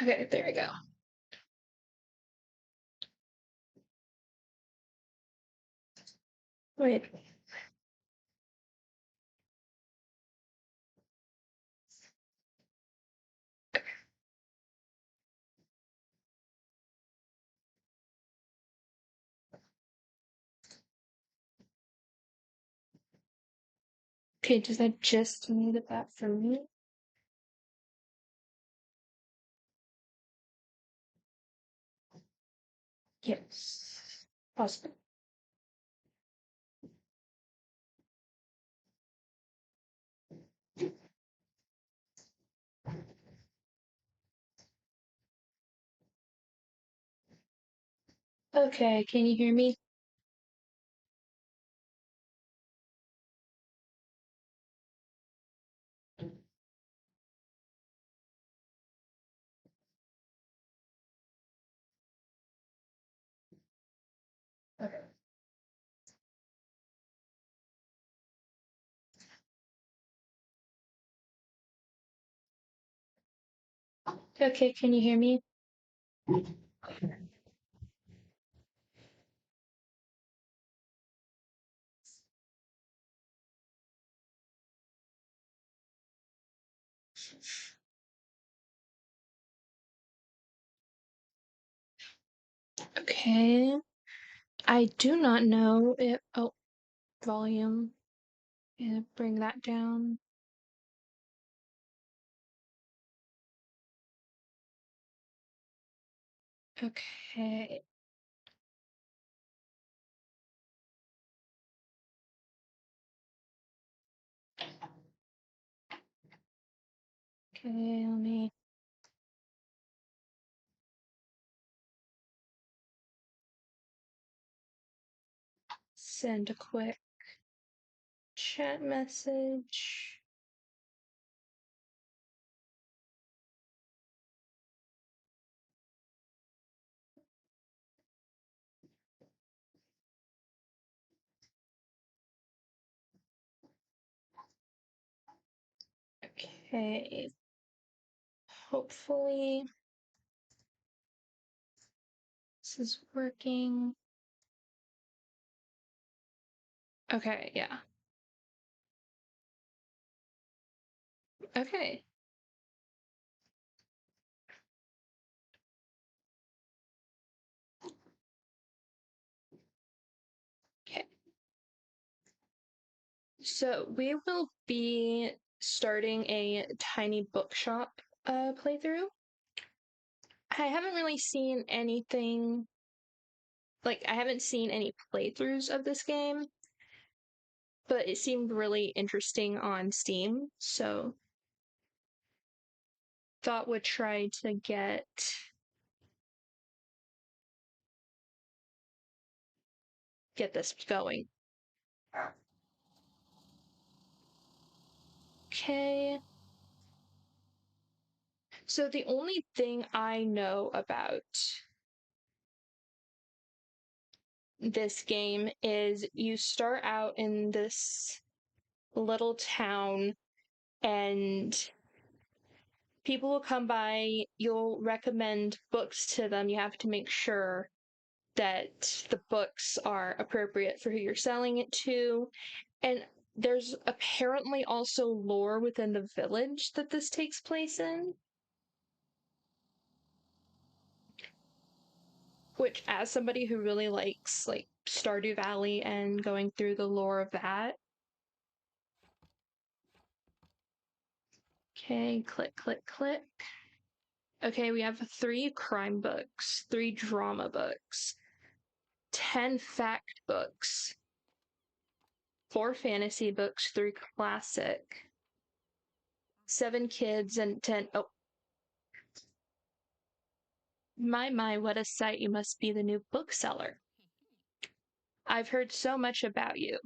Okay, there we go. Wait. Okay, does that just need that for me? Yes. Possible. Okay, can you hear me? Okay. Okay, can you hear me? Okay. I do not know if, oh, volume. Yeah, bring that down. Okay. Okay, let me send a quick chat message. Okay. Hopefully this is working. Okay, yeah. Okay. Okay. So we will be starting a tiny bookshop playthrough. I haven't really seen anything, like, I haven't seen any playthroughs of this game, but it seemed really interesting on Steam, so thought would try to get this going. Okay. So the only thing I know about this game is you start out in this little town and people will come by, you'll recommend books to them. You have to make sure that the books are appropriate for who you're selling it to. And there's apparently also lore within the village that this takes place in, which, as somebody who really likes like Stardew Valley and going through the lore of that. Okay, click, click, click. Okay, we have 3 crime books, 3 drama books, 10 fact books, 4 fantasy books, 3 classic, 7 kids, and 10. Oh, my, what a sight. You must be the new bookseller. I've heard so much about you.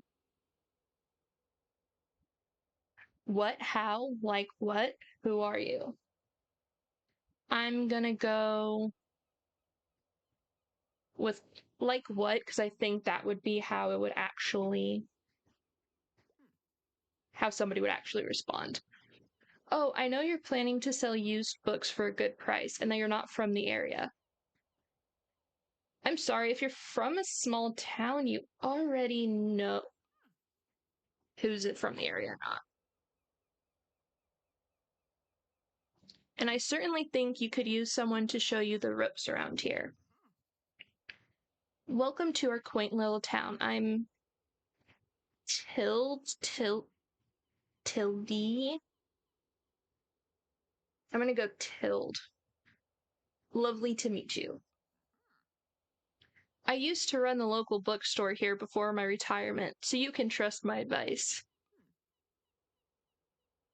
What, how, like what, who are you? I'm gonna go with like what, because I think that would be how it would actually, how somebody would actually respond. Oh, I know you're planning to sell used books for a good price and that you're not from the area. I'm sorry, if you're from a small town, you already know who's it from the area or not. And I certainly think you could use someone to show you the ropes around here. Welcome to our quaint little town. I'm Tildy. I'm gonna go Tild. Lovely to meet you. I used to run the local bookstore here before my retirement, so you can trust my advice.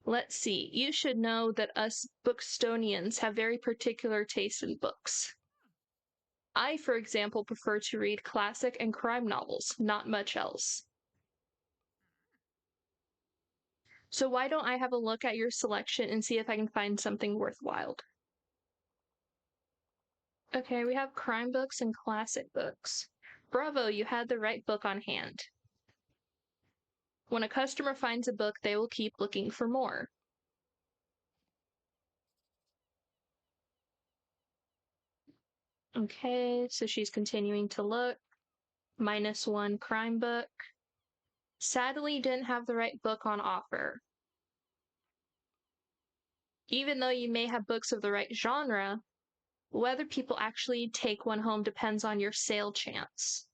Let's see, you should know that us Bookstonians have very particular taste in books. I, for example, prefer to read classic and crime novels, not much else. So why don't I have a look at your selection and see if I can find something worthwhile? Okay, we have crime books and classic books. Bravo, you had the right book on hand. When a customer finds a book, they will keep looking for more. Okay, so she's continuing to look. -1 crime book. Sadly, didn't have the right book on offer. Even though you may have books of the right genre, whether people actually take one home depends on your sale chance.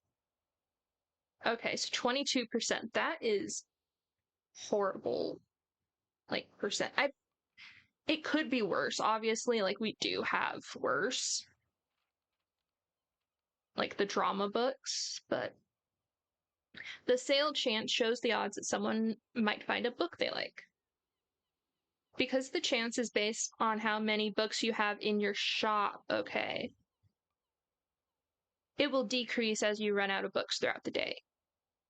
Okay, so 22%. That is horrible. Like percent. It could be worse, obviously, like we do have worse. Like the drama books, but the sale chance shows the odds that someone might find a book they like. Because the chance is based on how many books you have in your shop, okay? It will decrease as you run out of books throughout the day.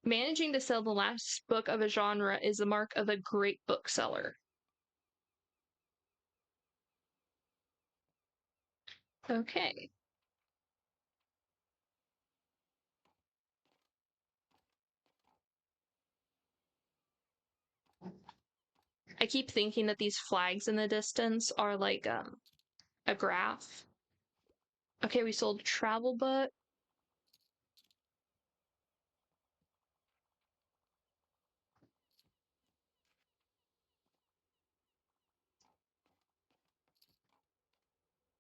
Managing to sell the last book of a genre is the mark of a great bookseller. Okay. I keep thinking that these flags in the distance are like a graph. Okay, we sold a travel book.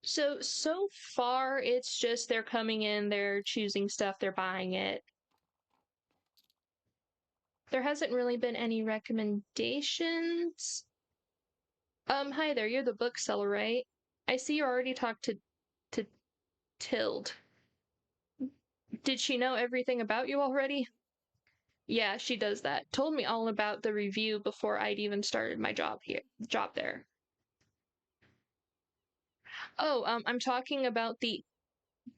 So far it's just they're coming in, they're choosing stuff, they're buying it. There hasn't really been any recommendations. Hi there, you're the bookseller, right? I see you already talked to Tild. Did she know everything about you already? Yeah, she does that. Told me all about the review before I'd even started my job there. Oh, I'm talking about the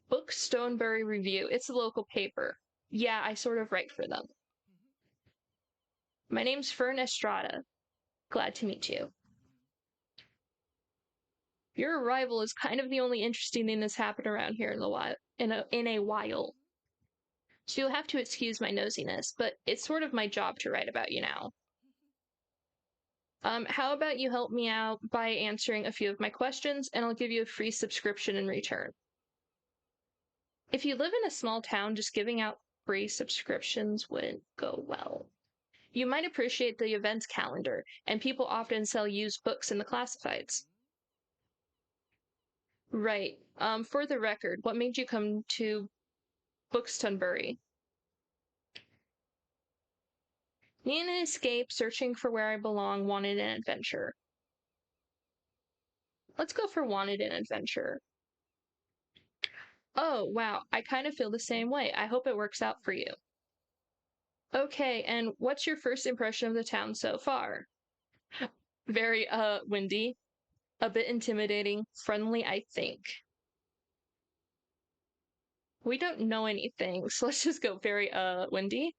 Book Stoneberry Review. It's a local paper. Yeah, I sort of write for them. My name's Fern Estrada. Glad to meet you. Your arrival is kind of the only interesting thing that's happened around here in the while in a while. So you'll have to excuse my nosiness, but it's sort of my job to write about you now. How about you help me out by answering a few of my questions, and I'll give you a free subscription in return. If you live in a small town, just giving out free subscriptions wouldn't go well. You might appreciate the events calendar, and people often sell used books in the classifieds. Right. For the record, what made you come to Bookstonbury? Need an escape, searching for where I belong, wanted an adventure. Let's go for wanted an adventure. Oh, wow, I kind of feel the same way. I hope it works out for you. Okay, and what's your first impression of the town so far? Very, windy, a bit intimidating, friendly, I think. We don't know anything, so let's just go very, windy.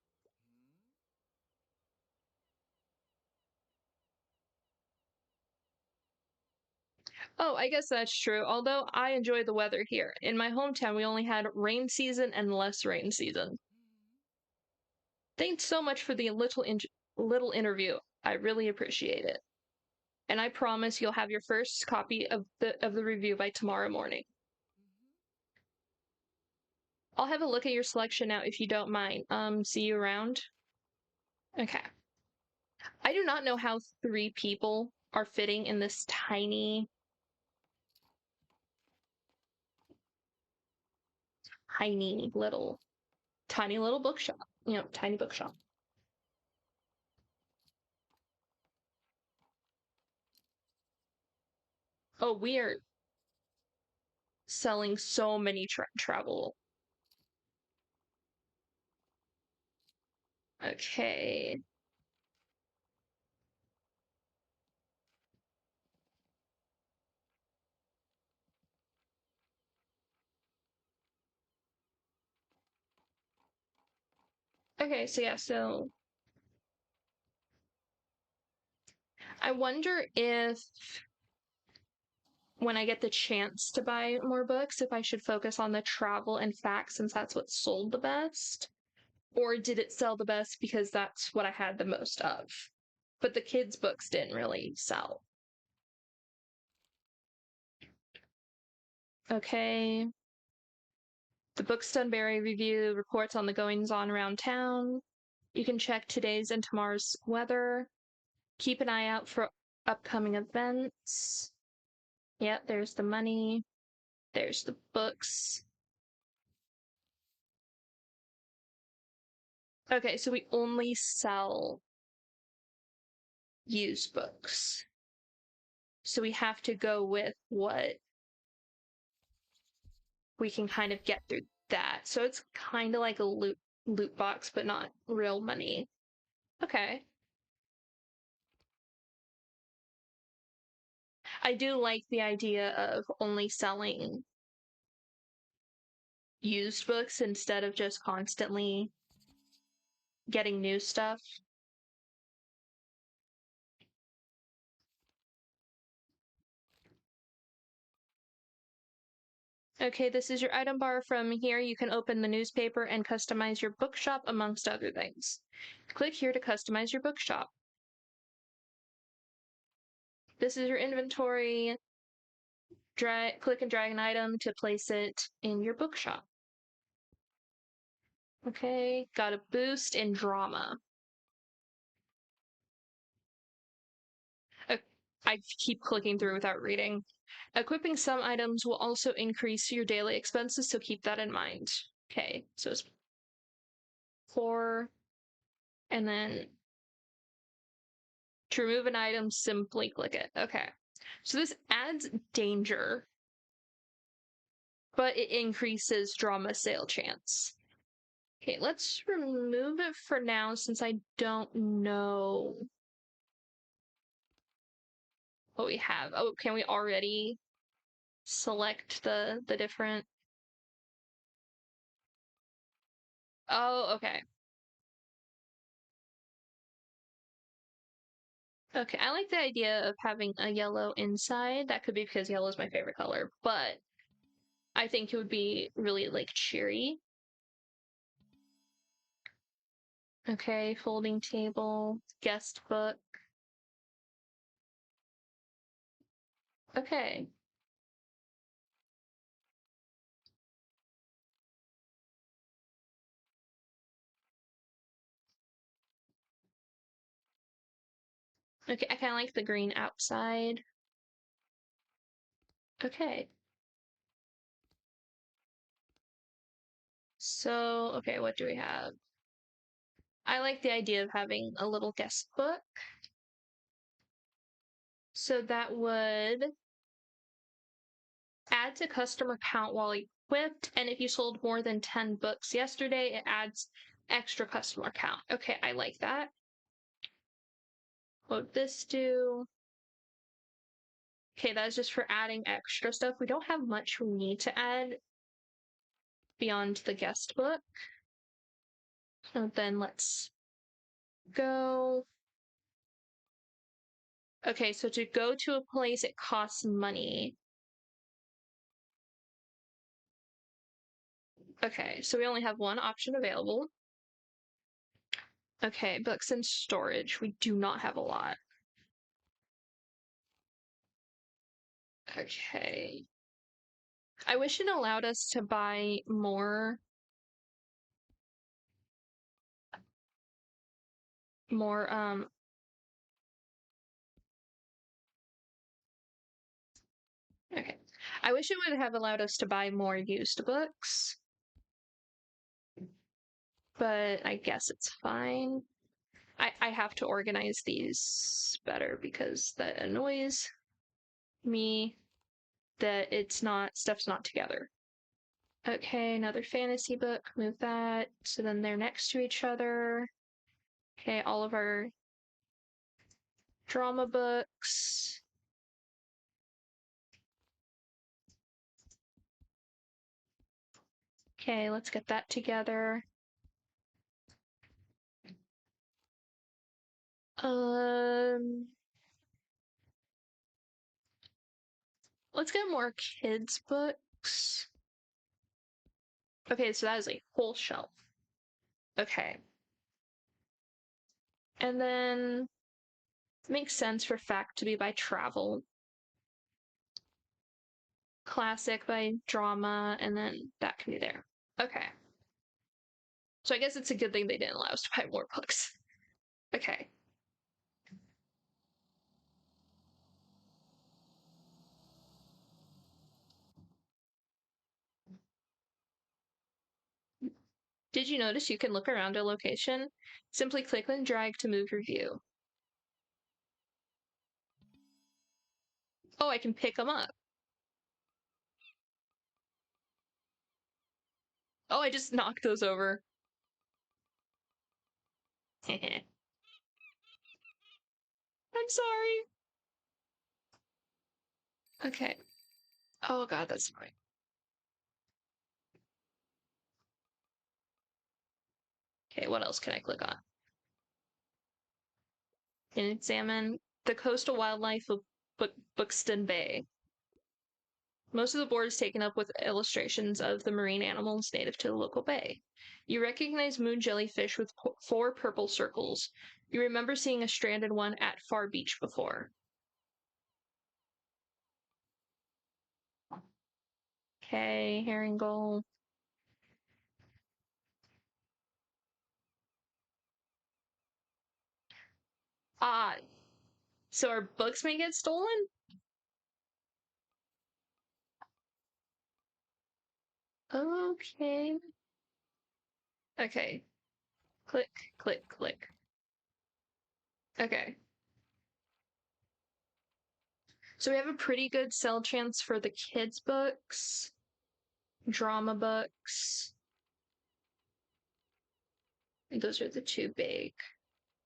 Oh, I guess that's true, although I enjoy the weather here. In my hometown, we only had rain season and less rain season. Thanks so much for the little interview. I really appreciate it. And I promise you'll have your first copy of the review by tomorrow morning. I'll have a look at your selection now if you don't mind. See you around. Okay. I do not know how 3 people are fitting in this tiny tiny little bookshop. Tiny bookshop. Oh, we are selling so many travel. Okay. Okay, so yeah, so I wonder if when I get the chance to buy more books, if I should focus on the travel and facts since that's what sold the best. Or did it sell the best because that's what I had the most of? But the kids' books didn't really sell. Okay. The Bookstoneberry review reports on the goings on around town. You can check today's and tomorrow's weather. Keep an eye out for upcoming events. Yep, there's the money. There's the books. Okay, so we only sell used books. So we have to go with what we can kind of get through that. So it's kind of like a loot box, but not real money. Okay. I do like the idea of only selling used books instead of just constantly getting new stuff. Okay, this is your item bar. From here, you can open the newspaper and customize your bookshop, amongst other things. Click here to customize your bookshop. This is your inventory. Click and drag an item to place it in your bookshop. Okay, got a boost in drama. Uh, I keep clicking through without reading. Equipping some items will also increase your daily expenses, so keep that in mind. Okay, so it's 4, and then to remove an item, simply click it. Okay, so this adds danger, but it increases drama sale chance. Okay, let's remove it for now since I don't know what we have. Oh, can we already select the different? Oh, okay. Okay, I like the idea of having a yellow inside. That could be because yellow is my favorite color, but I think it would be really like cheery. Okay, folding table, guest book. Okay. Okay, I kind of like the green outside. Okay. So, okay, what do we have? I like the idea of having a little guest book. So that would add to customer count while equipped, and if you sold more than 10 books yesterday, it adds extra customer count. Okay, I like that. What would this do? Okay, that's just for adding extra stuff. We don't have much we need to add beyond the guest book. So then let's go. Okay, so to go to a place, it costs money. Okay, so we only have one option available. Okay, books and storage. We do not have a lot. Okay. I wish it allowed us to buy more okay. I wish it would have allowed us to buy more used books, but I guess it's fine. I have to organize these better because that annoys me that stuff's not together. Okay, another fantasy book, move that. So then they're next to each other. Okay, all of our drama books. Okay, let's get that together. Um, let's get more kids' books. Okay, so that is a whole shelf. Okay. And then it makes sense for fact to be by travel. Classic by drama, and then that can be there. Okay. So I guess it's a good thing they didn't allow us to buy more books. Okay. Did you notice you can look around a location? Simply click and drag to move your view. Oh, I can pick them up. Oh, I just knocked those over. I'm sorry. Okay. Oh god, that's fine. Okay, what else can I click on? Can examine the coastal wildlife of Buxton Bay. Most of the board is taken up with illustrations of the marine animals native to the local bay. You recognize moon jellyfish with four purple circles. You remember seeing a stranded one at Far Beach before. Okay, herring gull. Ah, so our books may get stolen? Okay. Okay. Click, click, click. Okay. So we have a pretty good sell chance for the kids' books, drama books. And those are the two big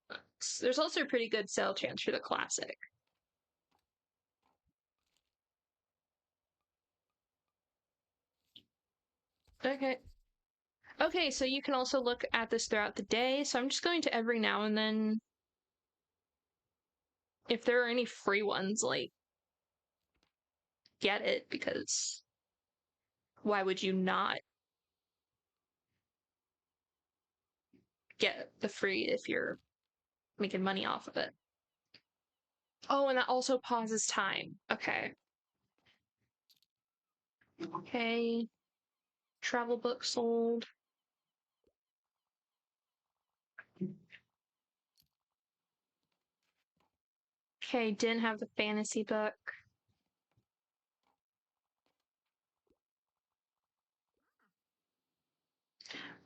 books. There's also a pretty good sell chance for the classic. Okay. Okay, so you can also look at this throughout the day. So I'm just going to every now and then, if there are any free ones, like, get it, because why would you not get the free if you're making money off of it? Oh, and that also pauses time. Okay. Okay. Travel book sold. Okay, didn't have the fantasy book.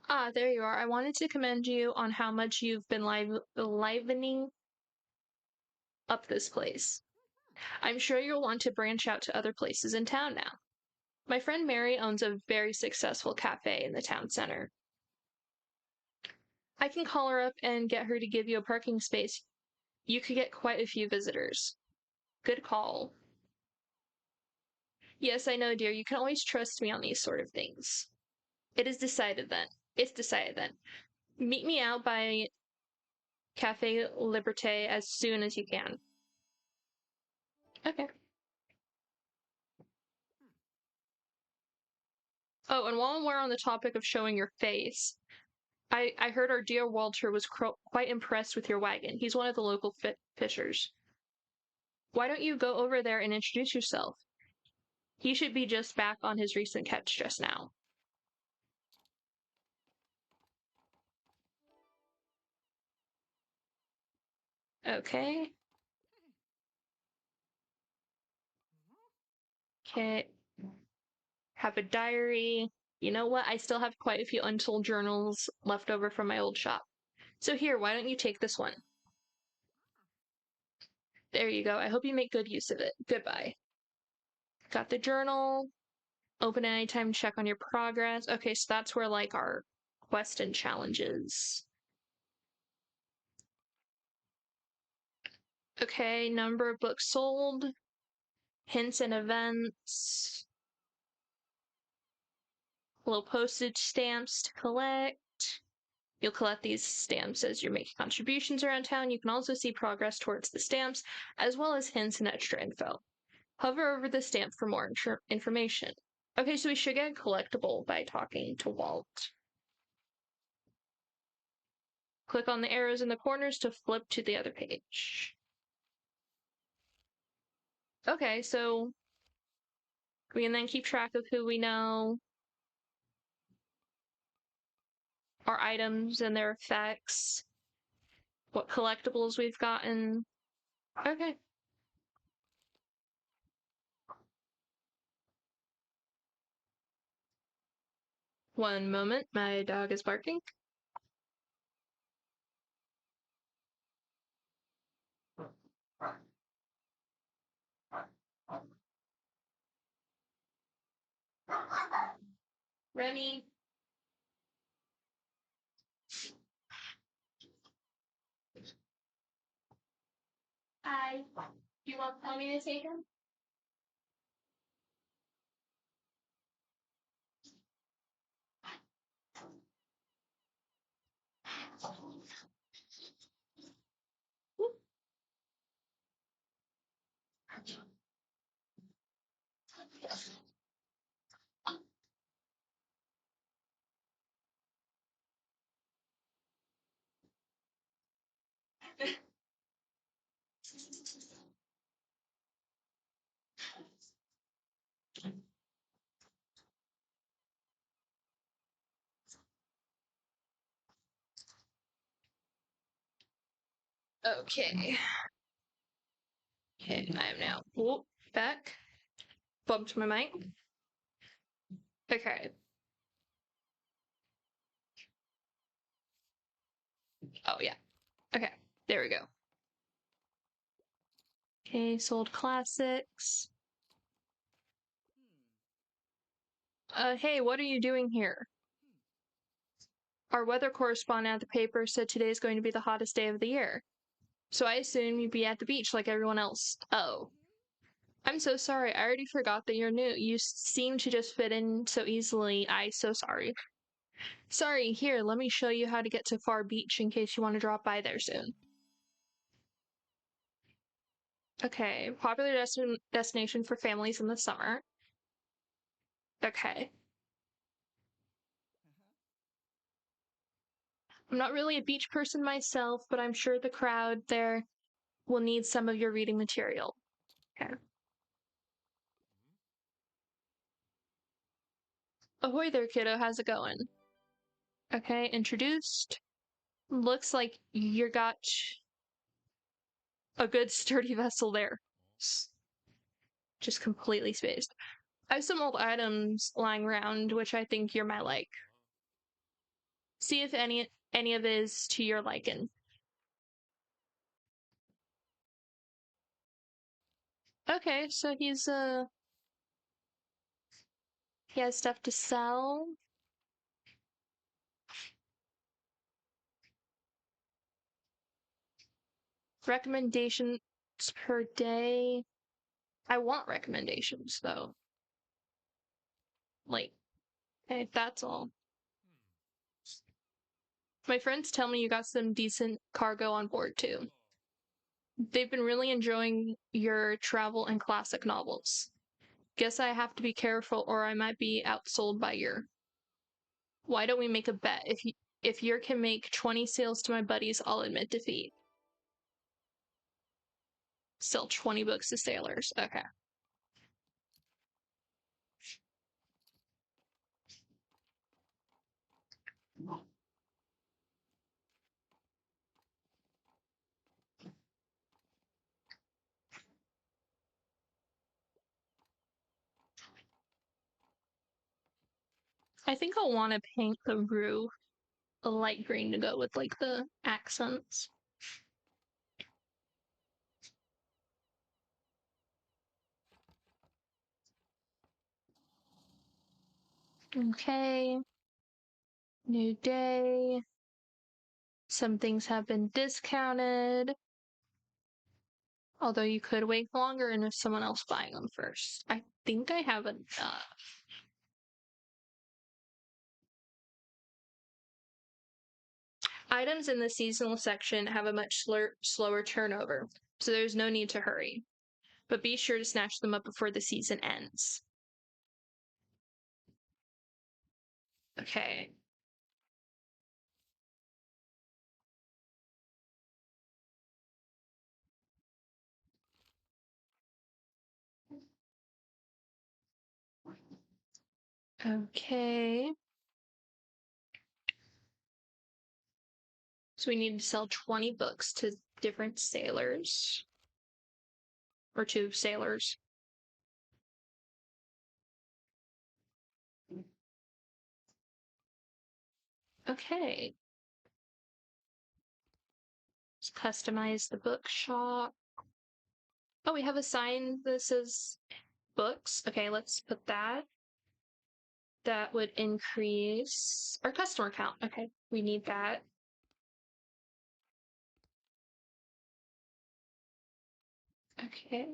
Ah, there you are. I wanted to commend you on how much you've been livening up this place. I'm sure you'll want to branch out to other places in town now. My friend Mary owns a very successful cafe in the town center. I can call her up and get her to give you a parking space. You could get quite a few visitors. Good call. Yes, I know, dear. You can always trust me on these sort of things. It is decided then. It's decided then. Meet me out by Cafe Liberté as soon as you can. Okay. Oh, and while we're on the topic of showing your face, I heard our dear Walter was quite impressed with your wagon. He's one of the local fishers. Why don't you go over there and introduce yourself? He should be just back on his recent catch just now. Okay. Okay. Have a diary. You know what? I still have quite a few untold journals left over from my old shop. So here, why don't you take this one? There you go. I hope you make good use of it. Goodbye. Got the journal. Open anytime to check on your progress. Okay, so that's where like our quest and challenges. Okay, number of books sold, hints and events, little postage stamps to collect. You'll collect these stamps as you're making contributions around town. You can also see progress towards the stamps, as well as hints and extra info. Hover over the stamp for more information. Okay, so we should get a collectible by talking to Walt. Click on the arrows in the corners to flip to the other page. Okay, so we can then keep track of who we know, our items and their effects, what collectibles we've gotten. Okay. One moment, my dog is barking. Remy. Hi. Do you want me to take him? Okay. Okay, I am now back. Bumped my mic. Okay. Oh yeah. Okay. There we go. Okay, sold classics. Hey, what are you doing here? Our weather correspondent at the paper said today's going to be the hottest day of the year. So I assume you'd be at the beach like everyone else. Oh. I'm so sorry. I already forgot that you're new. You seem to just fit in so easily. So sorry. Sorry, here, let me show you how to get to Far Beach in case you want to drop by there soon. Okay, popular destination for families in the summer. Okay. I'm not really a beach person myself, but I'm sure the crowd there will need some of your reading material. Okay. Ahoy there, kiddo. How's it going? Okay, introduced. Looks like you got a good sturdy vessel there. Just completely spaced. I have some old items lying around, which I think you might like. See if any of it is to your liking. Okay, so he has stuff to sell. Recommendations per day. I want recommendations though. Like, hey, that's all. My friends tell me you got some decent cargo on board too. They've been really enjoying your travel and classic novels. Guess I have to be careful or I might be outsold by your. Why don't we make a bet? If you can make 20 sales to my buddies, I'll admit defeat. Sell 20 books to sailors. Okay. I think I'll want to paint the roof a light green to go with like the accents. Okay. New day. Some things have been discounted. Although you could wait longer and there's someone else buying them first. I think I have enough. Items in the seasonal section have a much slower turnover, so there's no need to hurry. But be sure to snatch them up before the season ends. Okay. Okay. So we need to sell 20 books to different sailors. Or to sailors. Okay. Let's customize the bookshop. Oh, we have a sign that says books. Okay, let's put that. That would increase our customer count. Okay, we need that. Okay.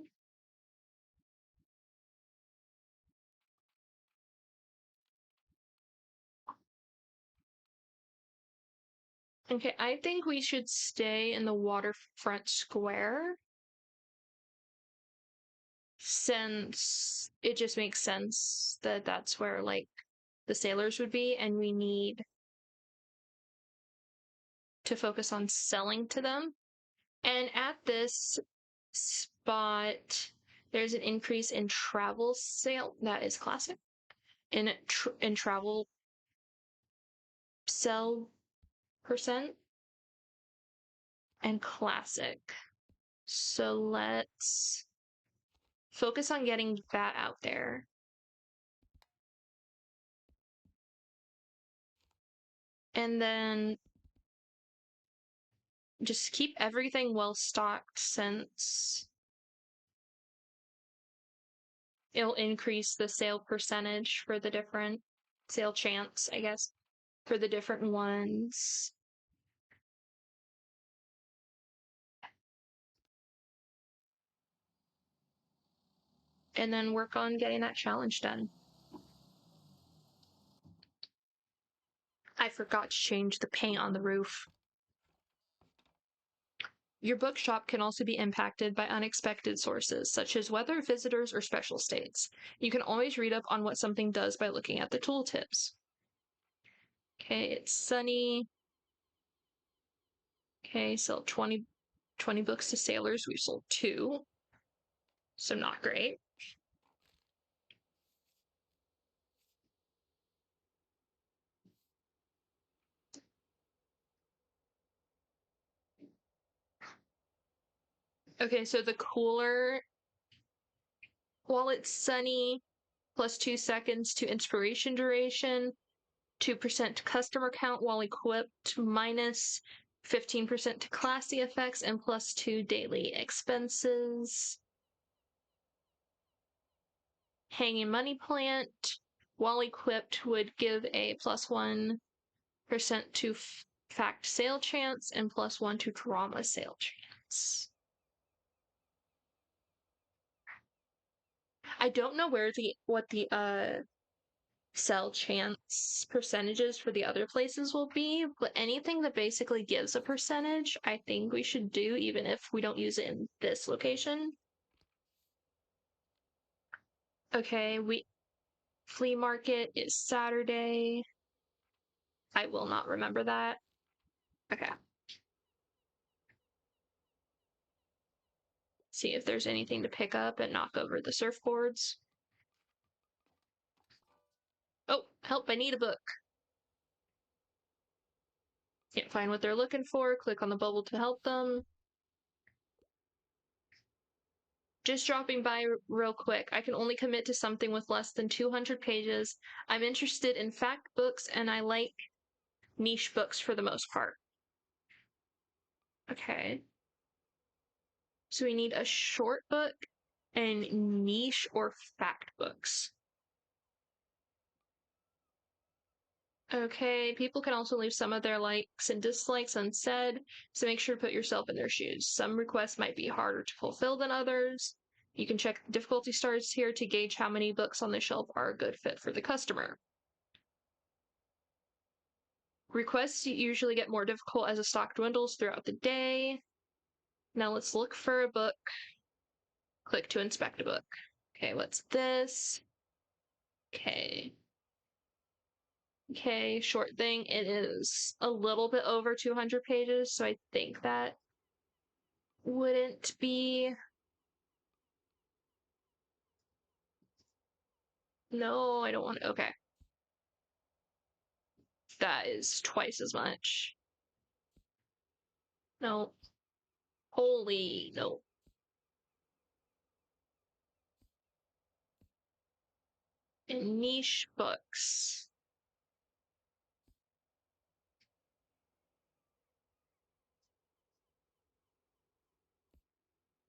Okay, I think we should stay in the waterfront square since it just makes sense that that's where like the sailors would be, and we need to focus on selling to them. And at this spot, there's an increase in travel sale. That is classic. In travel sell percent and classic. So let's focus on getting that out there. And then just keep everything well stocked since it'll increase the sale percentage for the different sale chance, I guess, for the different ones. And then work on getting that challenge done. I forgot to change the paint on the roof. Your bookshop can also be impacted by unexpected sources, such as weather, visitors, or special states. You can always read up on what something does by looking at the tooltips. Okay, it's sunny. Okay, sell 20 books to sailors. We've sold 2, so not great. Okay, so the cooler, while it's sunny, plus 2 seconds to inspiration duration, 2% to customer count while equipped, minus 15% to classy effects, and plus 2 daily expenses. Hanging money plant, while equipped, would give a plus 1% to fact sale chance and plus 1 to drama sale chance. I don't know what the sell chance percentages for the other places will be, but anything that basically gives a percentage, I think we should do even if we don't use it in this location. Okay, flea market is Saturday. I will not remember that. Okay. See if there's anything to pick up and knock over the surfboards. Oh, help, I need a book. Can't find what they're looking for, click on the bubble to help them. Just dropping by real quick. I can only commit to something with less than 200 pages. I'm interested in fact books and I like niche books for the most part. Okay. So we need a short book and niche or fact books. Okay, people can also leave some of their likes and dislikes unsaid, so make sure to put yourself in their shoes. Some requests might be harder to fulfill than others. You can check difficulty stars here to gauge how many books on the shelf are a good fit for the customer. Requests usually get more difficult as the stock dwindles throughout the day. Now let's look for a book. Click to inspect a book. Okay, what's this? Okay. Okay, short thing. It is a little bit over 200 pages, so I think that wouldn't be. No, I don't want to. Okay. That is twice as much. No. Holy, no. And niche books.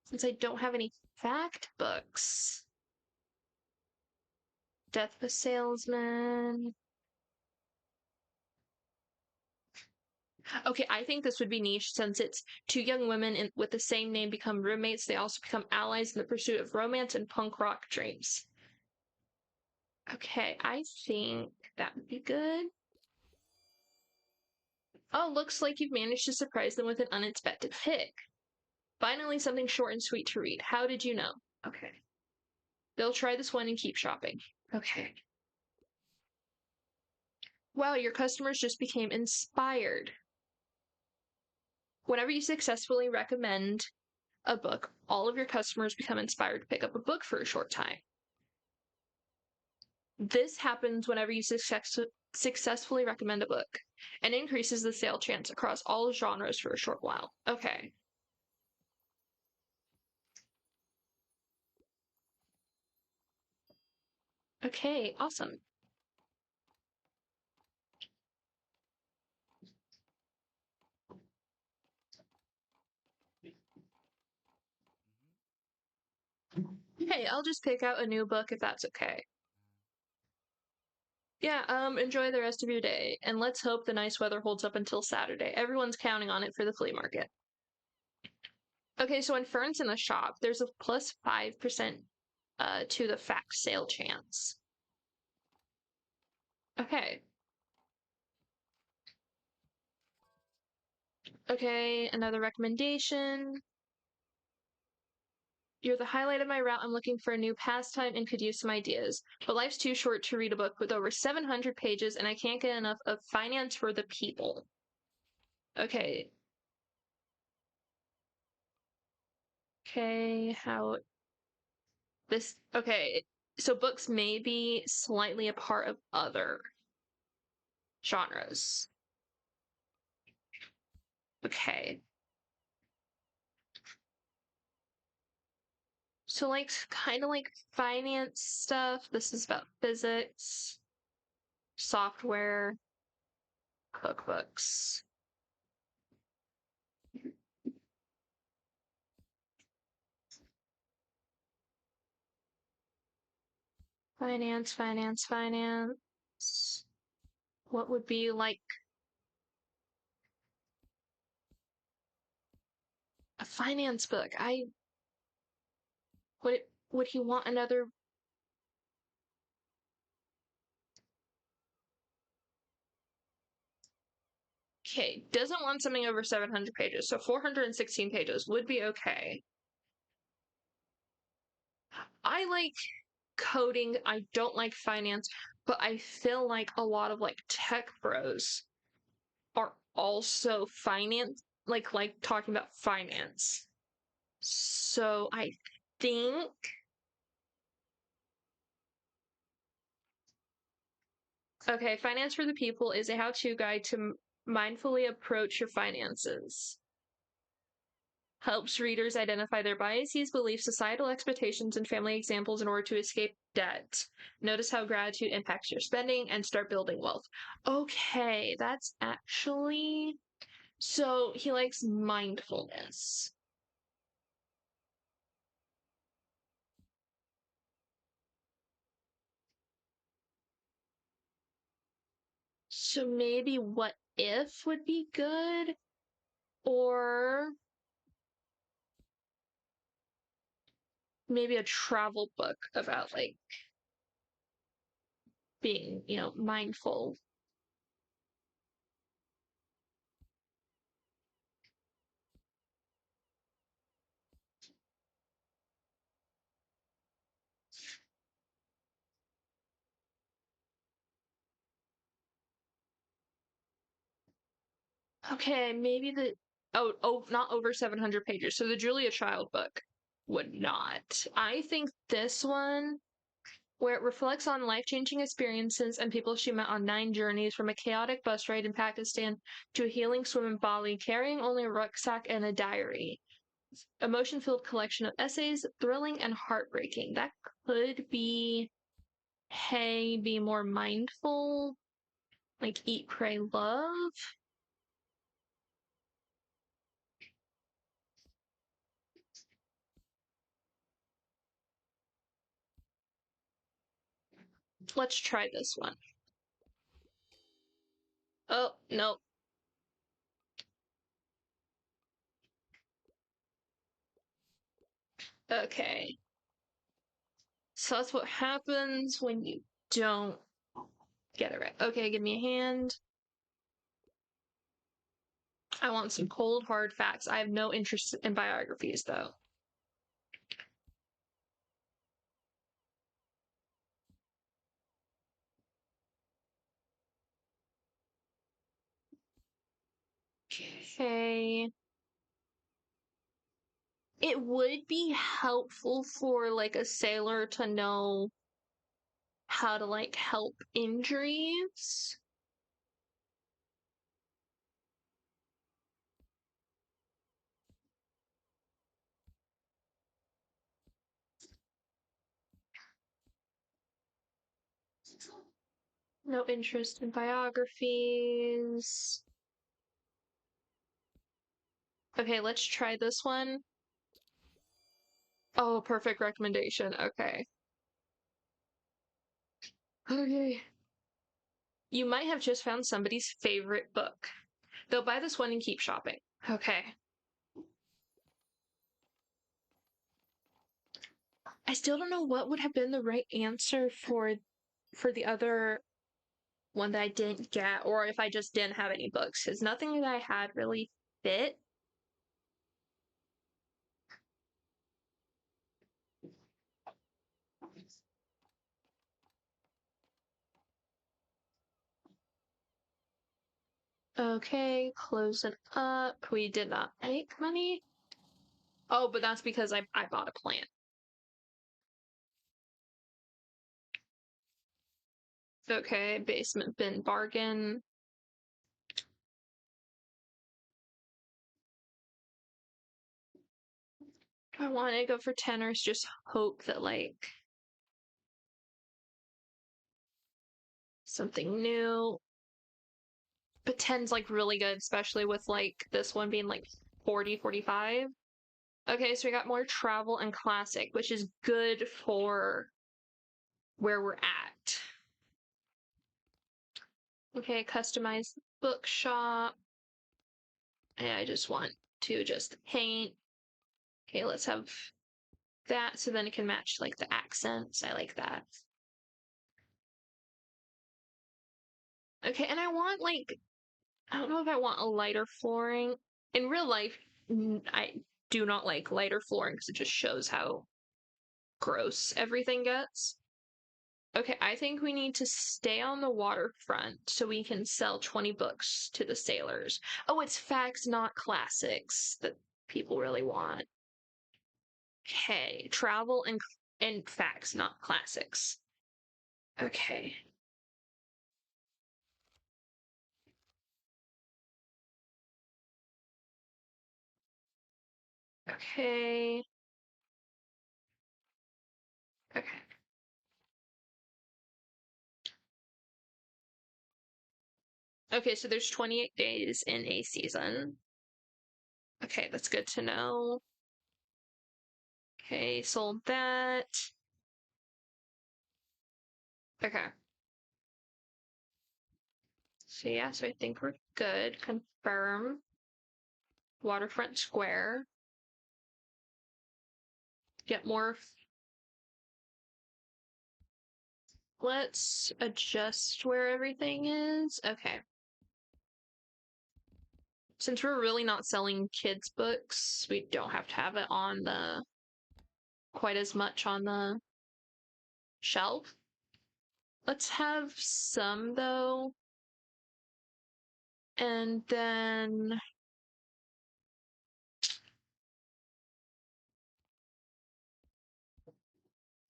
Since I don't have any fact books. Death of a Salesman. Okay, I think this would be niche since it's two young women with the same name become roommates. They also become allies in the pursuit of romance and punk rock dreams. Okay, I think that would be good. Oh, looks like you've managed to surprise them with an unexpected pick. Finally, something short and sweet to read. How did you know? Okay. They'll try this one and keep shopping. Okay. Wow, your customers just became inspired. Whenever you successfully recommend a book, all of your customers become inspired to pick up a book for a short time. This happens whenever you successfully recommend a book and increases the sale chance across all genres for a short while. Okay. Okay, awesome. Hey, I'll just pick out a new book if that's okay. Yeah, enjoy the rest of your day, and let's hope the nice weather holds up until Saturday. Everyone's counting on it for the flea market. Okay, so when Fern's in the shop, there's a plus 5% to the fact sale chance. Okay. Okay, another recommendation. You're the highlight of my route. I'm looking for a new pastime and could use some ideas. But life's too short to read a book with over 700 pages, and I can't get enough of Finance for the People. Okay. Okay, how this okay. So books may be slightly a part of other genres. Okay. So like kind of like finance stuff. This is about physics, software, cookbooks. Finance, finance, finance. What would be like a finance book? I would he want another. Okay, doesn't want something over 700 pages, so 416 pages would be okay. I like coding, I don't like finance, but I feel like a lot of like tech bros are also finance, like talking about finance. So I think okay, Finance for the People is a how-to guide to Mindfully approach your finances. Helps readers identify their biases, beliefs, societal expectations, and family examples in order to escape debt. Notice how gratitude impacts your spending and start building wealth. Okay, that's actually. So he likes mindfulness. So maybe what if would be good? Or maybe a travel book about like being, mindful. Okay, maybe not over 700 pages. So the Julia Child book would not. I think this one, where it reflects on life-changing experiences and people she met on 9 journeys from a chaotic bus ride in Pakistan to a healing swim in Bali, carrying only a rucksack and a diary. Emotion-filled collection of essays, thrilling and heartbreaking. That could be, hey, be more mindful, like Eat, Pray, Love. Let's try this one. Oh, no. Okay. So that's what happens when you don't get it right. Okay, give me a hand. I want some cold, hard facts. I have no interest in biographies, though. Okay. It would be helpful for, like, a sailor to know how to, like, help injuries. No interest in biographies. Okay, let's try this one. Oh, perfect recommendation. Okay. Okay. You might have just found somebody's favorite book. They'll buy this one and keep shopping. Okay. I still don't know what would have been the right answer for the other one that I didn't get, or if I just didn't have any books, because nothing that I had really fit. Okay, closing up. We did not make money. Oh, but that's because I bought a plant. Okay, basement bin bargain. Do I want to go for 10 or just hope that like something new? But 10's like really good, especially with like this one being like 40, 45. Okay, so we got more travel and classic, which is good for where we're at. Okay, customize bookshop. And I just want to just paint. Okay, let's have that so then it can match like the accents. I like that. Okay, and I want like, I don't know if I want a lighter flooring. In real life, I do not like lighter flooring because it just shows how gross everything gets. Okay, I think we need to stay on the waterfront so we can sell 20 books to the sailors. Oh, it's facts, not classics that people really want. Okay, travel and facts, not classics. Okay. Okay. Okay. Okay, so there's 28 days in a season. Okay, that's good to know. Okay, sold that. Okay. So yeah, so I think we're good. Confirm. Waterfront Square. Get more. Let's adjust where everything is. Okay. Since we're really not selling kids' books, we don't have to have it on the quite as much on the shelf. Let's have some though. And then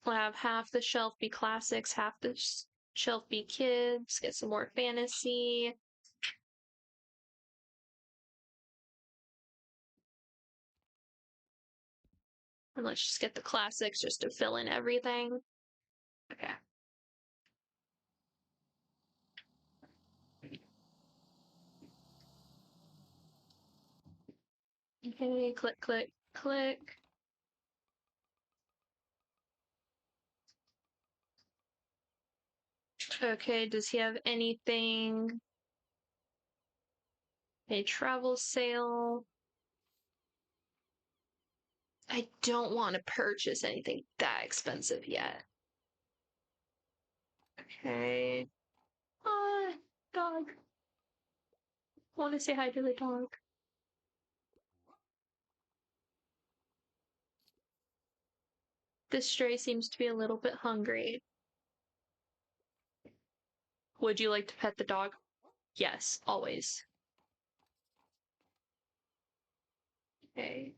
we'll have half the shelf be classics, half the shelf be kids, get some more fantasy. And let's just get the classics just to fill in everything. Okay. Okay, click, click, click. Okay, does he have anything? A travel sale. I don't want to purchase anything that expensive yet. Okay. Dog. Want to say hi to the dog. This stray seems to be a little bit hungry. Would you like to pet the dog? Yes, always. Okay.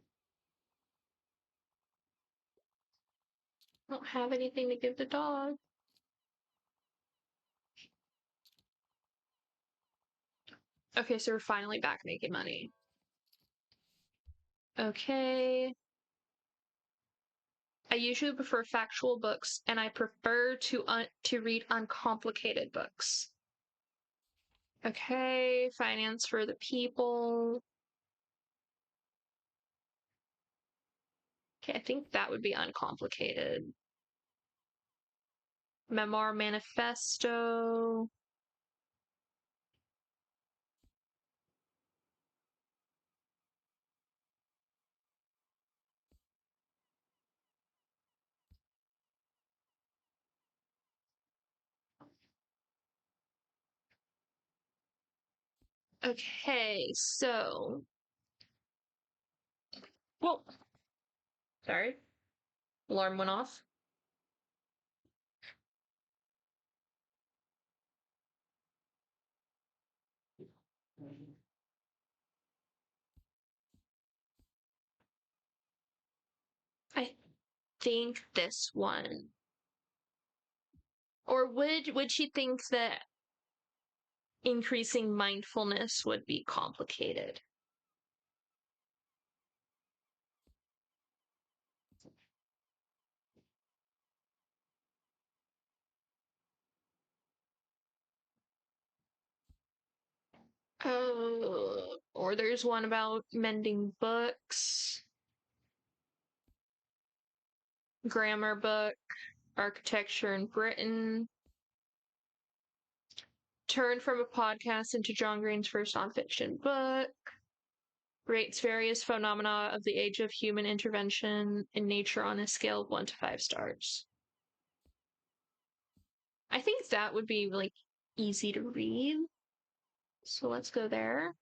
I don't have anything to give the dog. Okay, so we're finally back making money. Okay. I usually prefer factual books, and I prefer to read uncomplicated books. Okay, finance for the people. Okay, I think that would be uncomplicated. Memoir manifesto. Okay, so. Well, sorry. Alarm went off. I think this one. Or would she think that increasing mindfulness would be complicated? Oh, or there's one about mending books, grammar book, architecture in Britain. Turned from a podcast into John Green's first nonfiction book. Rates various phenomena of the age of human intervention in nature on a scale of 1 to 5 stars. I think that would be like easy to read. So let's go there.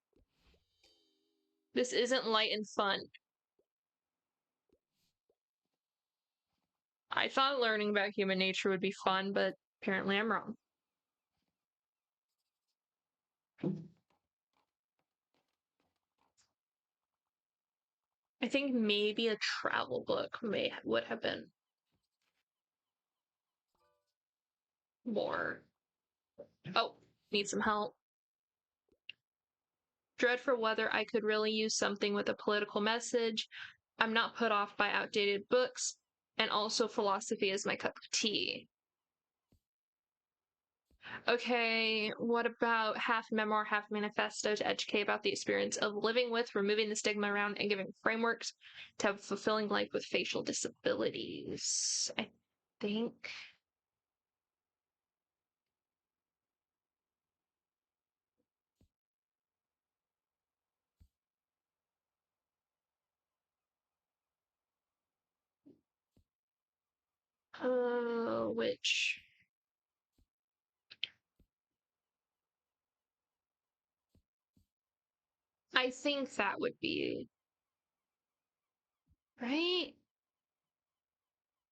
This isn't light and fun. I thought learning about human nature would be fun, but apparently I'm wrong. I think maybe a travel book would have been more. Oh, need some help. Dread for weather. I could really use something with a political message. I'm not put off by outdated books, and also philosophy is my cup of tea. Okay, what about half memoir, half manifesto to educate about the experience of living with, removing the stigma around, and giving frameworks to have a fulfilling life with facial disabilities? I think. Which I think that would be right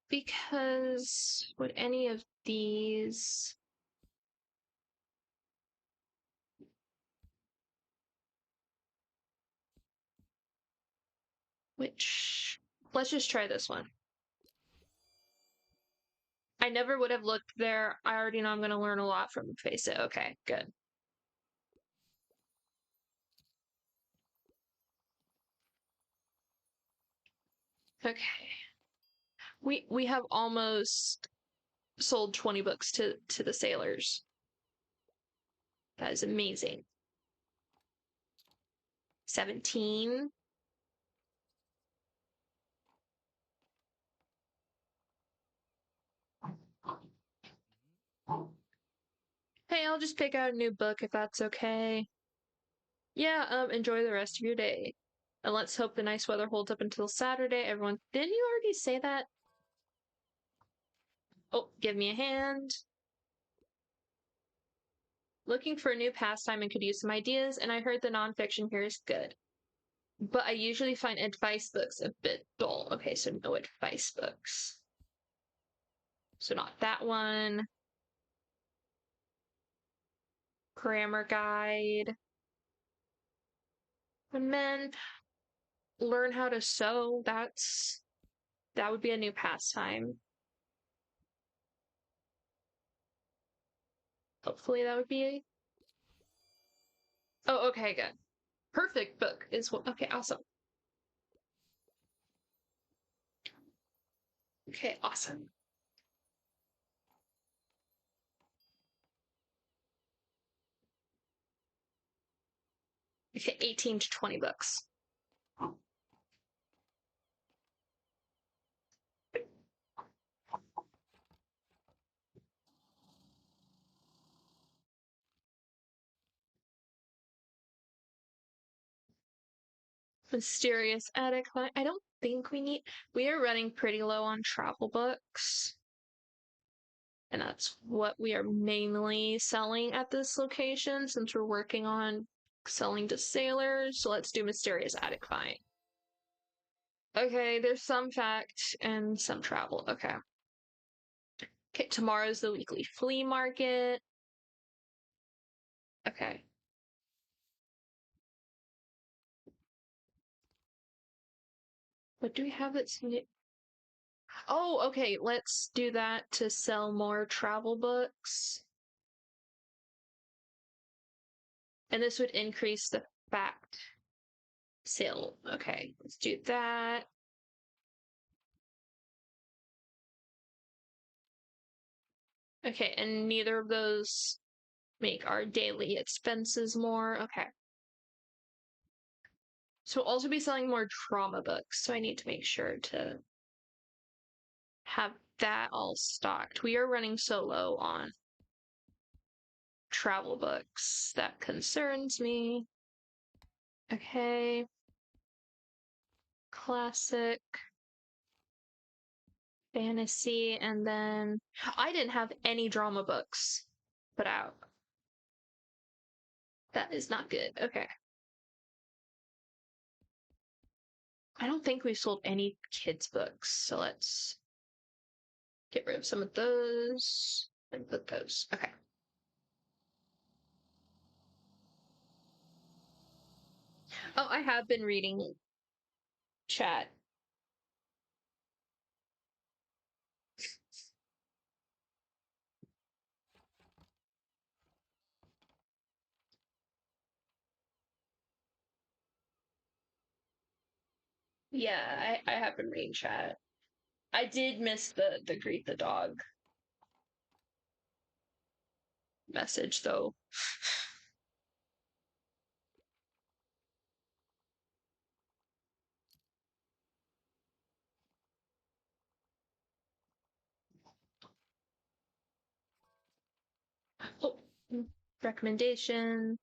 because would any of these, which let's just try this one. I never would have looked there. I already know I'm going to learn a lot from Face It. Okay, good. Okay. We have almost sold 20 books to the sailors. That is amazing. 17. Hey, I'll just pick out a new book if that's okay. Yeah, enjoy the rest of your day. And let's hope the nice weather holds up until Saturday. Everyone, didn't you already say that? Oh, give me a hand. Looking for a new pastime and could use some ideas, and I heard the nonfiction here is good. But I usually find advice books a bit dull. Okay, so no advice books. So not that one. Grammar guide. And then learn how to sew. That would be a new pastime. Hopefully that would be. Oh, okay, good. Perfect book is what. Okay, awesome. Okay, awesome. Okay, 18 to 20 books. Mysterious Attic. I don't think we need. We are running pretty low on travel books. And that's what we are mainly selling at this location since we're working on selling to sailors. So let's do Mysterious Attic Find. Okay, there's some fact and some travel. Okay. Okay, tomorrow's the weekly flea market. Okay. What do we have that's new? Oh, okay, let's do that to sell more travel books. And this would increase the fact sale. Okay, let's do that. Okay, and neither of those make our daily expenses more. Okay. So we'll also be selling more trauma books, so I need to make sure to have that all stocked. We are running so low on travel books. That concerns me. Okay. Classic. Fantasy, and then I didn't have any drama books put out. That is not good. Okay. I don't think we've sold any kids' books, so let's get rid of some of those and put those. Okay. Oh, I have been reading chat. Yeah, I have been reading chat. I did miss the greet the dog message though. Oh, recommendation.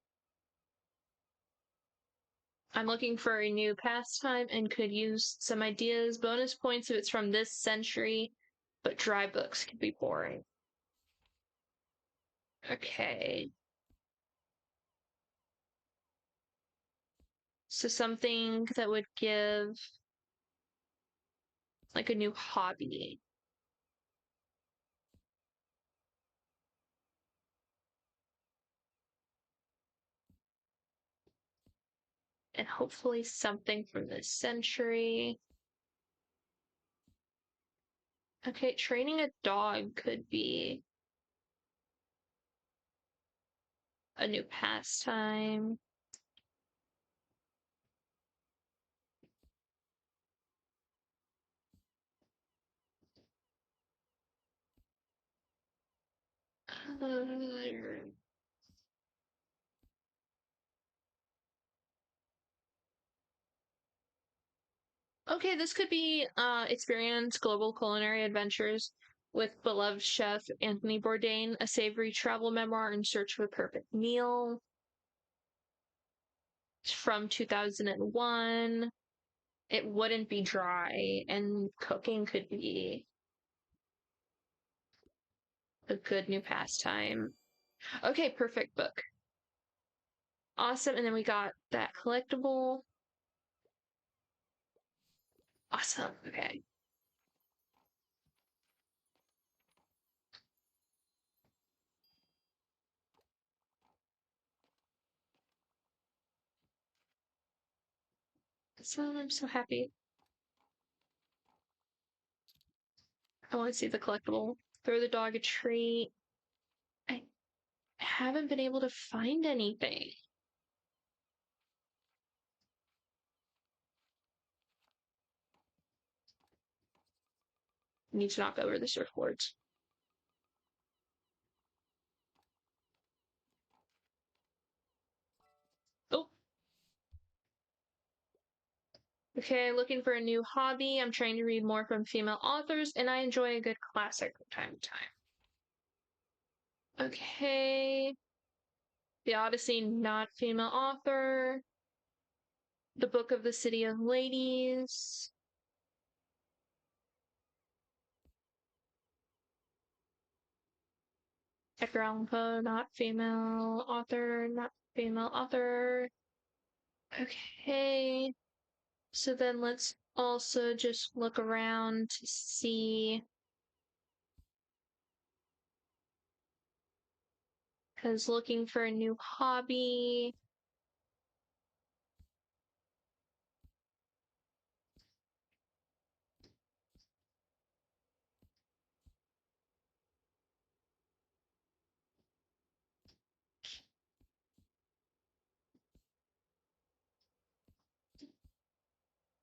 I'm looking for a new pastime and could use some ideas. Bonus points if it's from this century, but dry books can be boring. Okay. So something that would give like a new hobby. And hopefully something from this century. Okay, training a dog could be a new pastime. Okay, this could be experience global culinary adventures with beloved chef Anthony Bourdain, a savory travel memoir in search of a perfect meal. It's from 2001. It wouldn't be dry, and cooking could be a good new pastime. Okay, perfect book. Awesome. And then we got that collectible. Awesome. Okay. So I'm so happy. I want to see the collectible. Throw the dog a treat. I haven't been able to find anything. Need to knock over the surfboards. Oh, okay. Looking for a new hobby. I'm trying to read more from female authors, and I enjoy a good classic from time to time. Okay. The Odyssey, not female author. The Book of the City of Ladies. Edgar Allan Poe, not female author, not female author. Okay. So then let's also just look around to see. Because looking for a new hobby.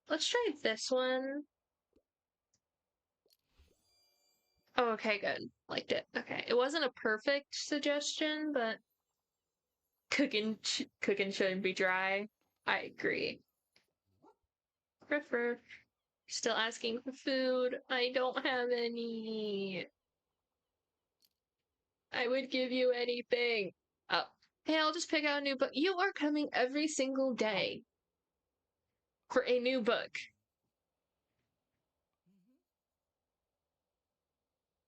Let's try this one. Oh, okay, good. Liked it. Okay. It wasn't a perfect suggestion, but cooking shouldn't be dry. I agree. Riff. Still asking for food. I don't have any. I would give you anything. Oh. Hey, I'll just pick out a new book. You are coming every single day for a new book.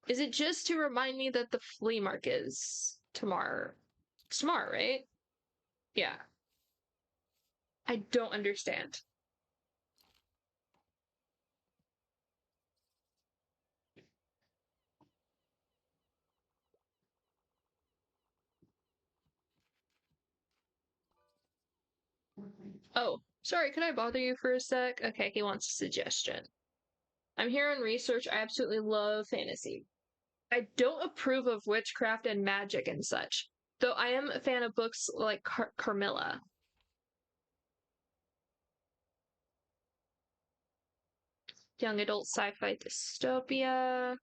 Is it just to remind me that the flea market is tomorrow? It's tomorrow, right? Yeah. I don't understand. Oh, sorry, could I bother you for a sec? Okay, he wants a suggestion. I'm here on research. I absolutely love fantasy. I don't approve of witchcraft and magic and such, though I am a fan of books like Carmilla. young adult sci-fi dystopia.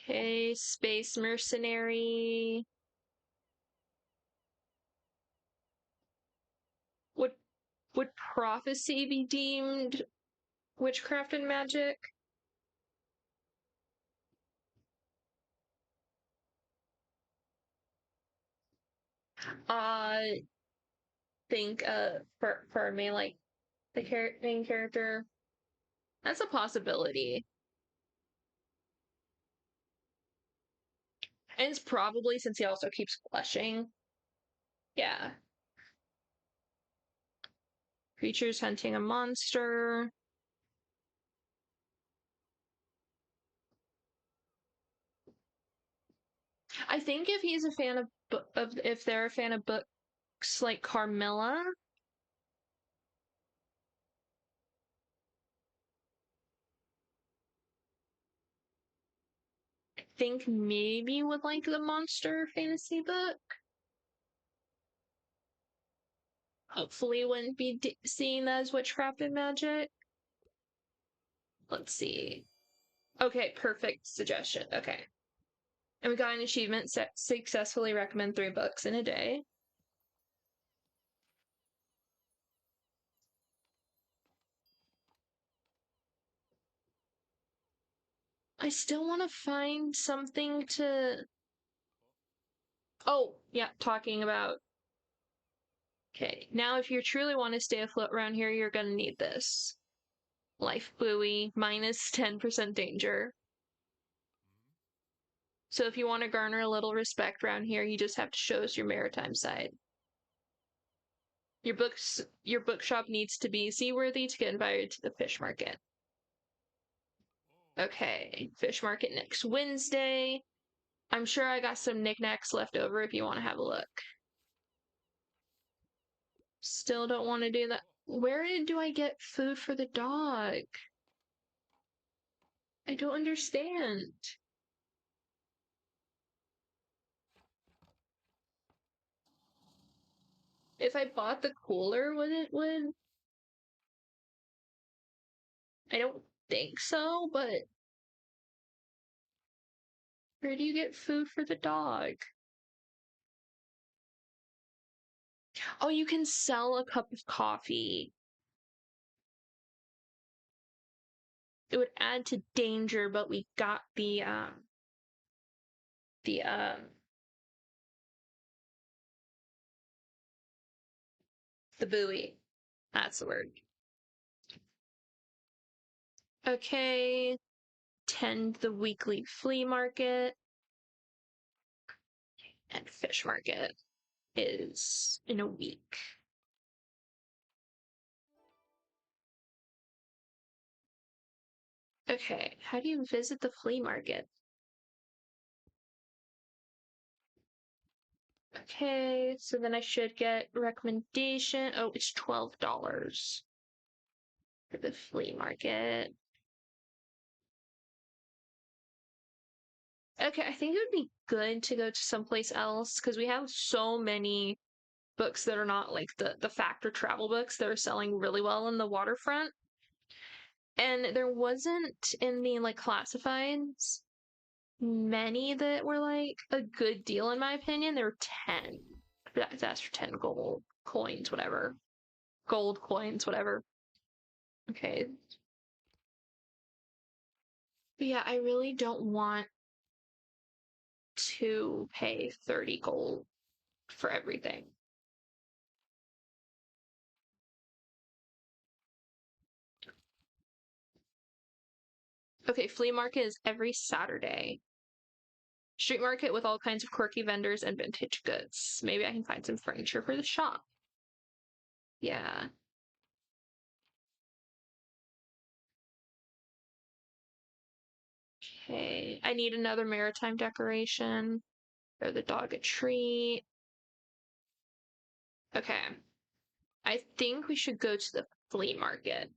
Okay, space mercenary. Would would prophecy be deemed witchcraft and magic? I think for me, like the main character. That's a possibility. And it's probably since he also keeps blushing. Yeah. Creatures hunting a monster. I think if he's a fan of if they're a fan of books like Carmilla, I think maybe would like the monster fantasy book. Hopefully wouldn't be seen as witchcraft and magic. Let's see. Okay, perfect suggestion. Okay. And we got an achievement successfully recommend 3 books in a day. I still want to find something to. Oh, yeah, talking about. Okay, now if you truly want to stay afloat around here, you're gonna need this. Life buoy, minus 10% danger. So if you want to garner a little respect around here, you just have to show us your maritime side. Your bookshop needs to be seaworthy to get invited to the fish market. Okay, fish market next Wednesday. I'm sure I got some knickknacks left over if you want to have a look. Still don't want to do that. Where do I get food for the dog? I don't understand. If I bought the cooler, would? I don't think so, but where do you get food for the dog? Oh, you can sell a cup of coffee. It would add to danger, but we got the the buoy. That's the word. Okay. Tend the weekly flea market and fish market is in a week. Okay, how do you visit the flea market? Okay, so then I should get recommendation. Oh, it's $12 for the flea market. Okay, I think it would be good to go to someplace else because we have so many books that are not like the factor travel books that are selling really well in the waterfront. And there wasn't in the like classifieds many that were like a good deal in my opinion. There were 10. That's for 10 gold coins, whatever. Gold coins, whatever. Okay. But yeah, I really don't want to pay 30 gold for everything. Okay, flea market is every Saturday. Street market with all kinds of quirky vendors and vintage goods. Maybe I can find some furniture for the shop. Yeah. Okay. I need another maritime decoration. Throw the dog a treat. Okay. I think we should go to the flea market.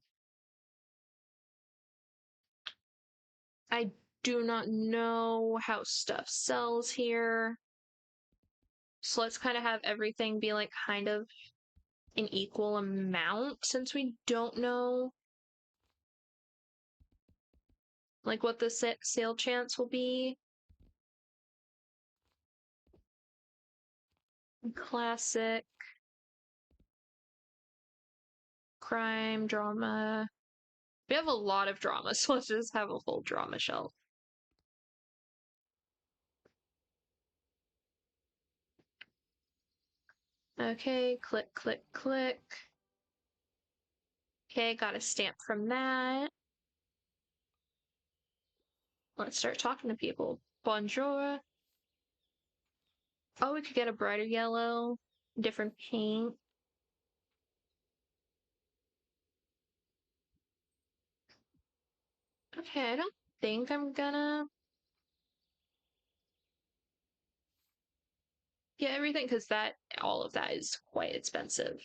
I do not know how stuff sells here. So let's kind of have everything be like kind of an equal amount since we don't know like what the sale chance will be. Classic, crime, drama. We have a lot of drama, so let's just have a full drama shelf. Okay, click, click, click. Okay, got a stamp from that. Let's start talking to people. Bonjour. Oh, we could get a brighter yellow, different paint. Okay, I don't think I'm gonna get everything because all of that is quite expensive.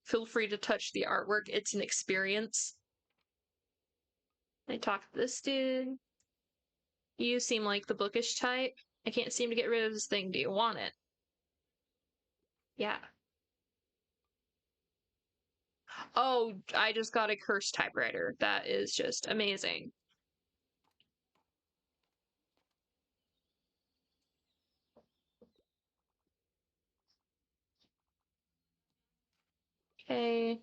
Feel free to touch the artwork, it's an experience. I talked to this dude. You seem like the bookish type. I can't seem to get rid of this thing. Do you want it? Yeah. Oh, I just got a cursed typewriter. That is just amazing. Okay.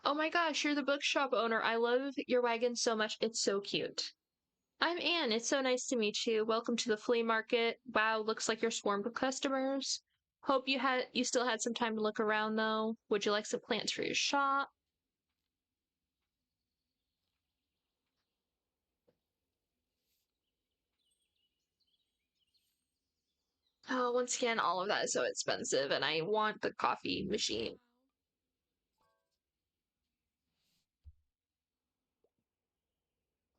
Oh my gosh, you're the bookshop owner. I love your wagon so much. It's so cute. I'm Anne. It's so nice to meet you. Welcome to the flea market. Wow, looks like you're swarmed with customers. Hope you still had some time to look around though. Would you like some plants for your shop? Oh, once again, all of that is so expensive and I want the coffee machine.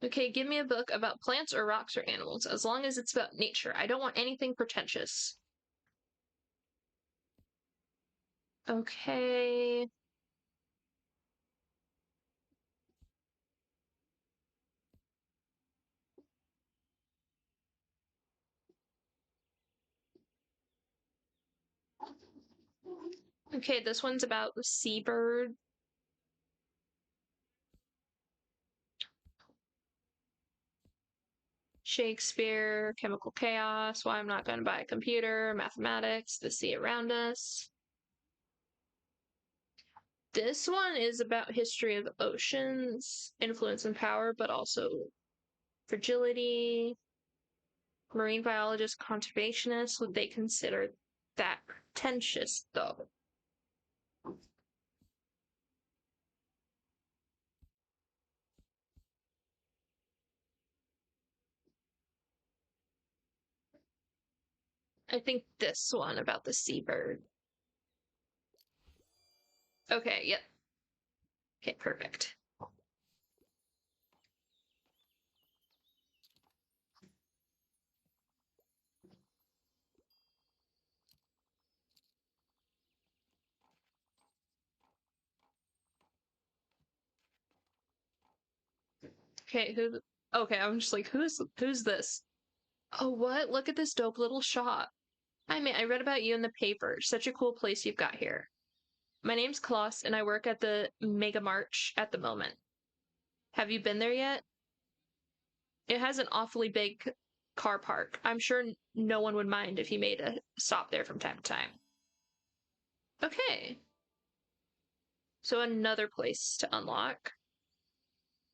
Okay, give me a book about plants or rocks or animals, as long as it's about nature. I don't want anything pretentious. Okay. Okay, this one's about the seabird. Shakespeare, chemical chaos, why I'm not going to buy a computer, mathematics, the sea around us. This one is about history of oceans, influence and power, but also fragility. Marine biologists, conservationists, would they consider that pretentious though? I think this one about the seabird. Okay, yep. Okay, perfect. Okay, okay, I'm just like, who's this? Oh, what? Look at this dope little shop. I read about you in the paper. Such a cool place you've got here. My name's Klaus, and I work at the Mega March at the moment. Have you been there yet? It has an awfully big car park. I'm sure no one would mind if you made a stop there from time to time. Okay, so another place to unlock.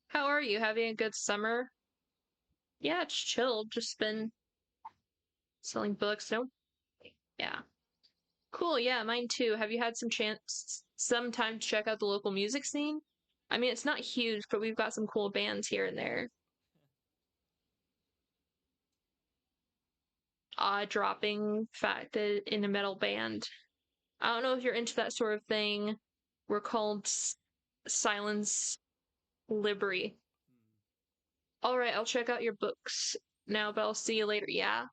How are you? Having a good summer? Yeah, it's chill. Just been selling books. No, yeah. Cool, yeah, mine too. Have you had some time to check out the local music scene? I mean, it's not huge, but we've got some cool bands here and there. Dropping fact that in a metal band. I don't know if you're into that sort of thing. We're called Silence Libri. All right, I'll check out your books now, but I'll see you later. Yeah.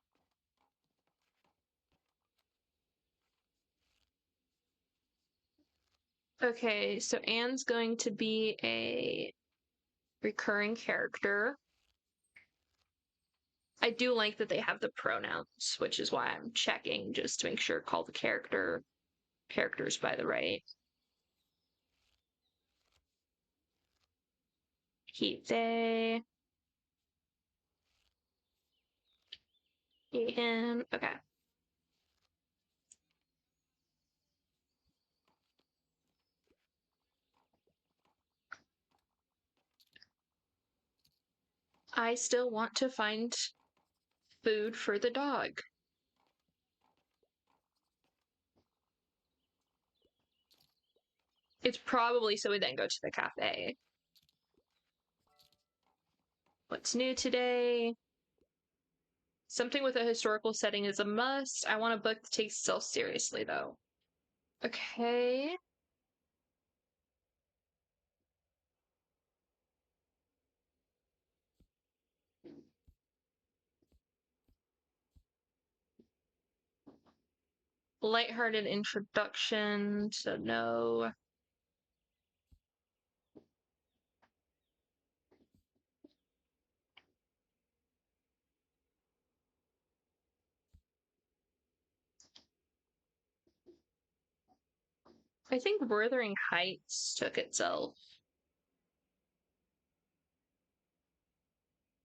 Okay, so Anne's going to be a recurring character. I do like that they have the pronouns, which is why I'm checking just to make sure call the characters by the right. He, they, he, him. Okay. I still want to find food for the dog. It's probably so we then go to the cafe. What's new today? Something with a historical setting is a must. I want a book that takes itself seriously, though. Okay. Lighthearted introduction, so no. I think Wuthering Heights took itself.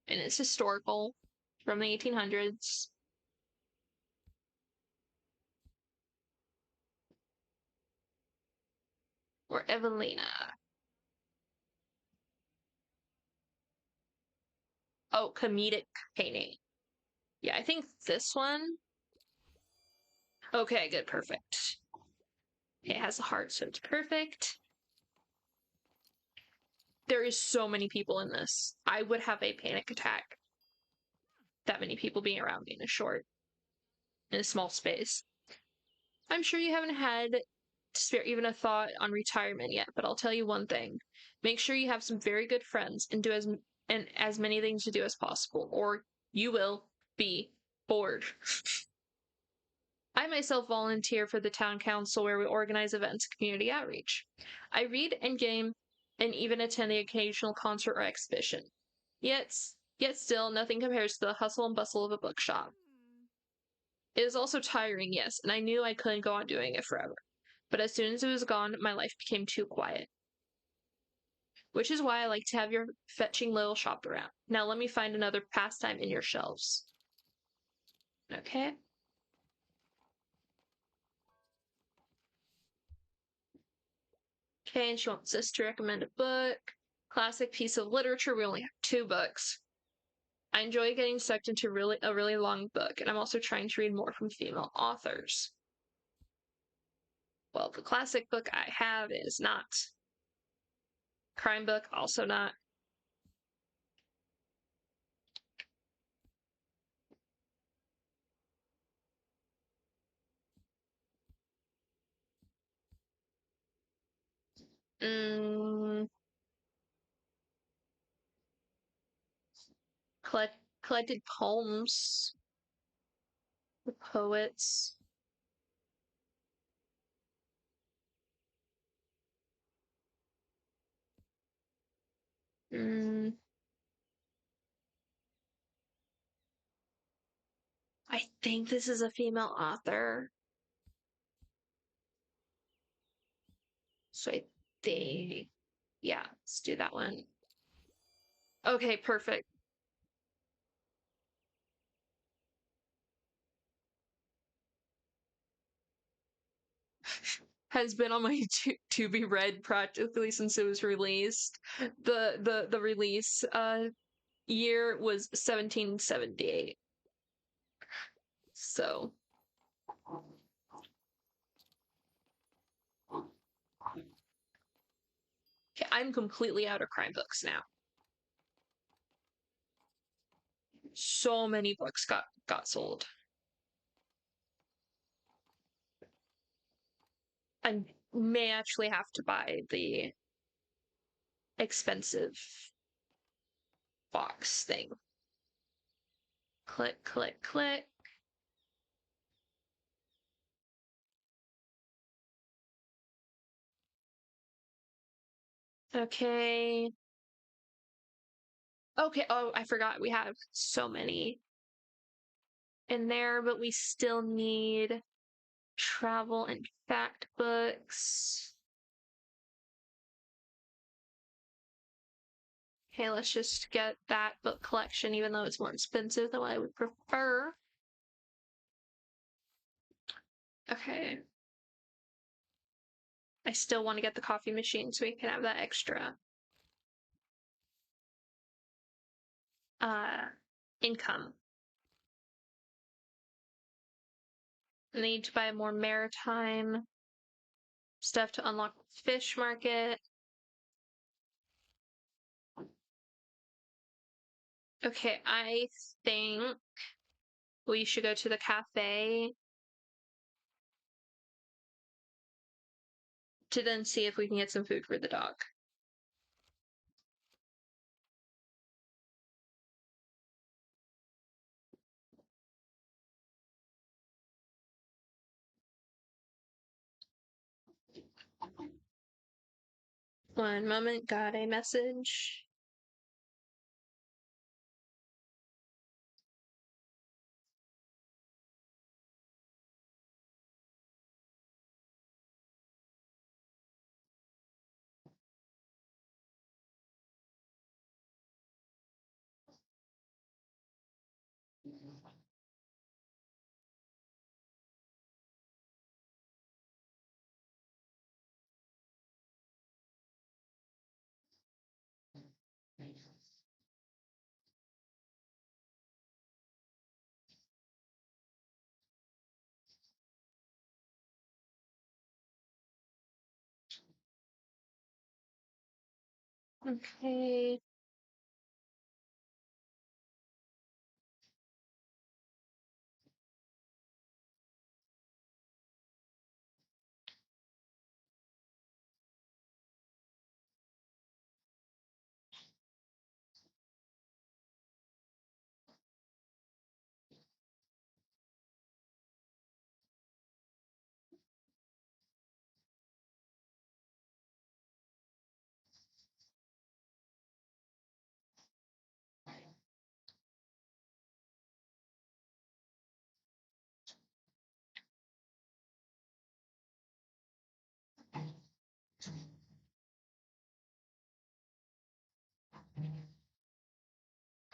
And it's historical from the 1800s. Or Evelina. Oh, comedic painting. Yeah, I think this one. Okay, good, perfect. It has a heart, so it's perfect. There is so many people in this. I would have a panic attack. That many people being around me in a small space. I'm sure you haven't had to spare even a thought on retirement yet, but I'll tell you one thing. Make sure you have some very good friends and do as many things to do as possible, or you will be bored. I myself volunteer for the town council where we organize events and community outreach. I read and game and even attend the occasional concert or exhibition. Yet still, nothing compares to the hustle and bustle of a bookshop. It is also tiring, yes, and I knew I couldn't go on doing it forever. But as soon as it was gone, my life became too quiet. Which is why I like to have your fetching little shop around. Now let me find another pastime in your shelves. Okay. Okay, and she wants us to recommend a book. Classic piece of literature. We only have 2 books. I enjoy getting sucked into a really long book, and I'm also trying to read more from female authors. Well, the classic book I have is not. Crime book, also not. Mm, collected poems, poets. Mm, I think this is a female author. So I think, yeah, let's do that one. Okay, perfect. Has been on my to be read practically since it was released. The release year was 1778. So okay, I'm completely out of crime books now. So many books got sold. I may actually have to buy the expensive box thing. Click, click, click. Okay. Okay, oh, I forgot we have so many in there, but we still need travel and fact books. Okay, let's just get that book collection, even though it's more expensive than what I would prefer. Okay. I still want to get the coffee machine so we can have that extra income. I need to buy more maritime stuff to unlock the fish market. Okay, I think we should go to the cafe to then see if we can get some food for the dog. One moment, got a message. Okay.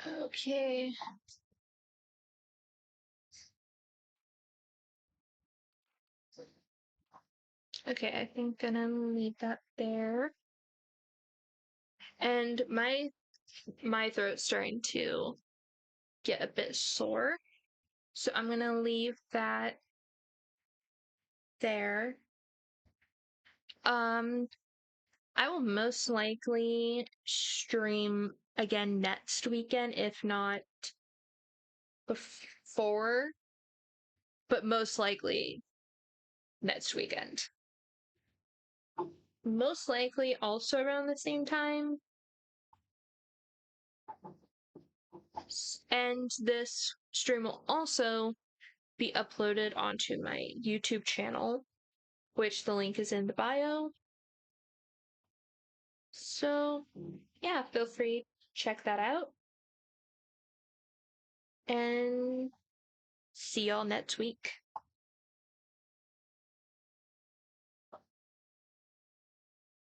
Okay. Okay, I think I'm gonna leave that there. And my throat's starting to get a bit sore. So I'm gonna leave that there. I will most likely stream again next weekend, if not before, but most likely next weekend. Most likely also around the same time. And this stream will also be uploaded onto my YouTube channel, which the link is in the bio. So, yeah, feel free to check that out. And see y'all next week.